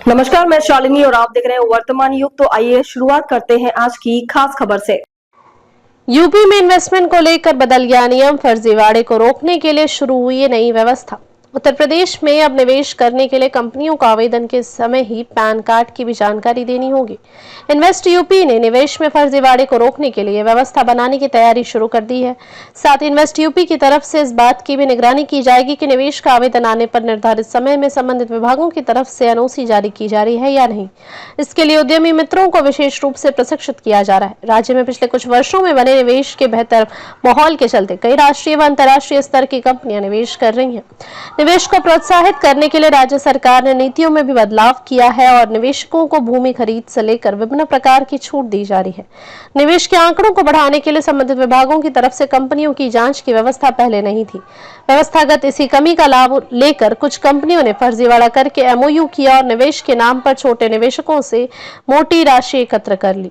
नमस्कार, मैं शालिनी और आप देख रहे हैं वर्तमान युग। तो आइए शुरुआत करते हैं आज की खास खबर से। यूपी में इन्वेस्टमेंट को लेकर बदल गया नियम, फर्जीवाड़े को रोकने के लिए शुरू हुई है नई व्यवस्था। उत्तर प्रदेश में अब निवेश करने के लिए कंपनियों को आवेदन के समय ही पैन कार्ड की भी जानकारी देनी होगी। इन्वेस्ट यूपी ने निवेश में फर्जीवाड़े को रोकने के लिए व्यवस्था बनाने की तैयारी शुरू कर दी है। साथ ही इन्वेस्ट यूपी की तरफ से इस बात की भी निगरानी की जाएगी कि निवेश का आवेदन आने पर निर्धारित समय में संबंधित विभागों की तरफ से एनओसी जारी की जा रही है या नहीं। इसके लिए उद्यमी मित्रों को विशेष रूप से प्रशिक्षित किया जा रहा है। राज्य में पिछले कुछ वर्षों में बने निवेश के बेहतर माहौल के चलते कई राष्ट्रीय व अंतर्राष्ट्रीय स्तर की कंपनियां निवेश कर रही हैं। निवेश को प्रोत्साहित करने के लिए राज्य सरकार ने नीतियों में भी बदलाव किया है और निवेशकों को भूमि खरीद से लेकर विभिन्न प्रकार की छूट दी जा रही है। निवेश के आंकड़ों को बढ़ाने के लिए संबंधित विभागों की तरफ से कंपनियों की जांच की व्यवस्था पहले नहीं थी। व्यवस्थागत इसी कमी का लाभ लेकर कुछ कंपनियों ने फर्जीवाड़ा करके एमओयू किया और निवेश के नाम पर छोटे निवेशकों से मोटी राशि एकत्र कर ली।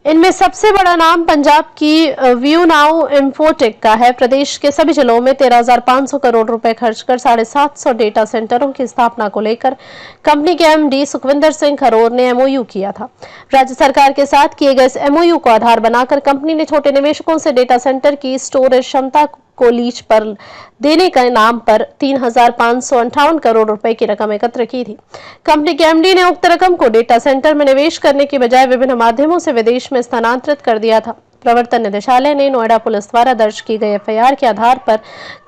इनमें सबसे बड़ा नाम पंजाब की व्यू नाउ इंफोटेक का है। प्रदेश के सभी जिलों में 13,500 करोड़ रुपए खर्च कर 750 डेटा सेंटरों की स्थापना को लेकर कंपनी के एमडी सुखविंदर सिंह खरोर ने एमओयू किया था। राज्य सरकार के साथ किए गए इस एमओयू को आधार बनाकर कंपनी ने छोटे निवेशकों से डेटा सेंटर की स्टोरेज क्षमता को लीज पर देने के नाम पर 3,558 करोड़ रुपए की रकम एकत्र की थी। कंपनी के एमडी ने उक्त रकम को डेटा सेंटर में निवेश करने के बजाय विभिन्न माध्यमों से विदेश में स्थानांतरित कर दिया था। प्रवर्तन निदेशालय ने नोएडा पुलिस द्वारा दर्ज की गई एफआईआर के आधार पर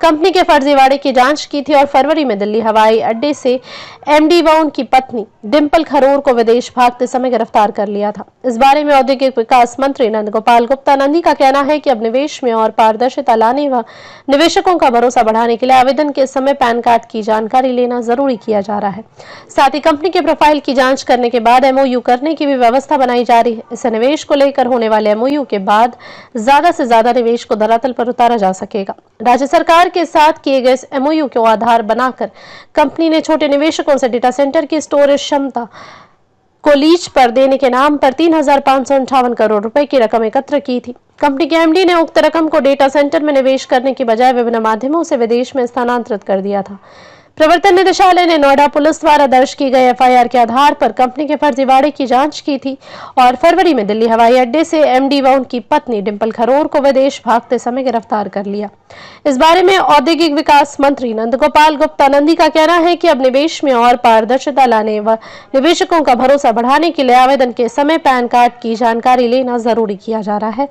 कंपनी के फर्जीवाड़े की जांच की थी और फरवरी में दिल्ली हवाई अड्डे से एमडी व उनकी पत्नी डिंपल खरोर को विदेश भागते समय गिरफ्तार कर लिया था। इस बारे में औद्योगिक विकास मंत्री नंद गोपाल गुप्ता नंदी का कहना है कि अब निवेश में और पारदर्शिता लाने व निवेशकों का भरोसा बढ़ाने के लिए आवेदन के समय पैन कार्ड की जानकारी लेना जरूरी किया जा रहा है। साथ ही कंपनी के प्रोफाइल की जाँच करने के बाद एमओयू करने की भी व्यवस्था बनाई जा रही है। इस निवेश को लेकर होने वाले एमओयू के बाद ज्यादा से ज्यादा निवेश को धरातल पर उतारा जा सकेगा। राज्य सरकार के साथ किए गए इस एमओयू को आधार बनाकर कंपनी ने छोटे निवेशकों से डेटा सेंटर की स्टोरेज क्षमता को लीज पर देने के नाम पर 3,558 करोड़ रुपए की रकम एकत्र की थी। कंपनी के एमडी ने उक्त रकम को डेटा सेंटर में निवेश करने की बजाय विभिन्न माध्यमों से विदेश में स्थानांतरित कर दिया था। प्रवर्तन निदेशालय ने नोएडा पुलिस द्वारा दर्ज की गई एफआईआर के आधार पर कंपनी के फर्जीवाड़े की जांच की थी और फरवरी में दिल्ली हवाई अड्डे से एमडी व उनकी पत्नी डिंपल खरोर को विदेश भागते समय गिरफ्तार कर लिया। इस बारे में औद्योगिक विकास मंत्री नंद गोपाल गुप्ता नंदी का कहना है कि अब निवेश में और पारदर्शिता लाने व निवेशकों का भरोसा बढ़ाने के लिए आवेदन के समय पैन कार्ड की जानकारी लेना जरूरी किया जा रहा है।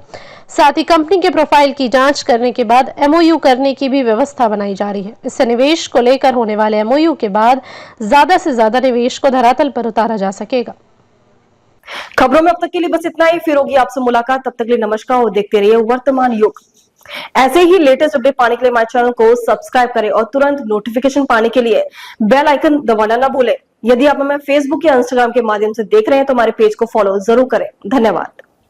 साथ ही कंपनी के प्रोफाइल की जांच करने के बाद एमओयू करने की भी व्यवस्था बनाई जा रही है। इससे निवेश को लेकर होने वाले एमओयू के बाद ज्यादा से ज्यादा निवेश को धरातल पर उतारा जा सकेगा। खबरों में अब तक के लिए बस इतना ही। फिर होगी आपसे मुलाकात, तब तक के लिए नमस्कार और देखते रहिए वर्तमान युग। ऐसे ही लेटेस्ट अपडेट पाने के लिए हमारे चैनल को सब्सक्राइब करें और तुरंत नोटिफिकेशन पाने के लिए बेल आइकन दबाना ना भूलें। यदि आप हमें फेसबुक या इंस्टाग्राम के माध्यम से देख रहे हैं तो हमारे पेज को फॉलो जरूर करें। धन्यवाद।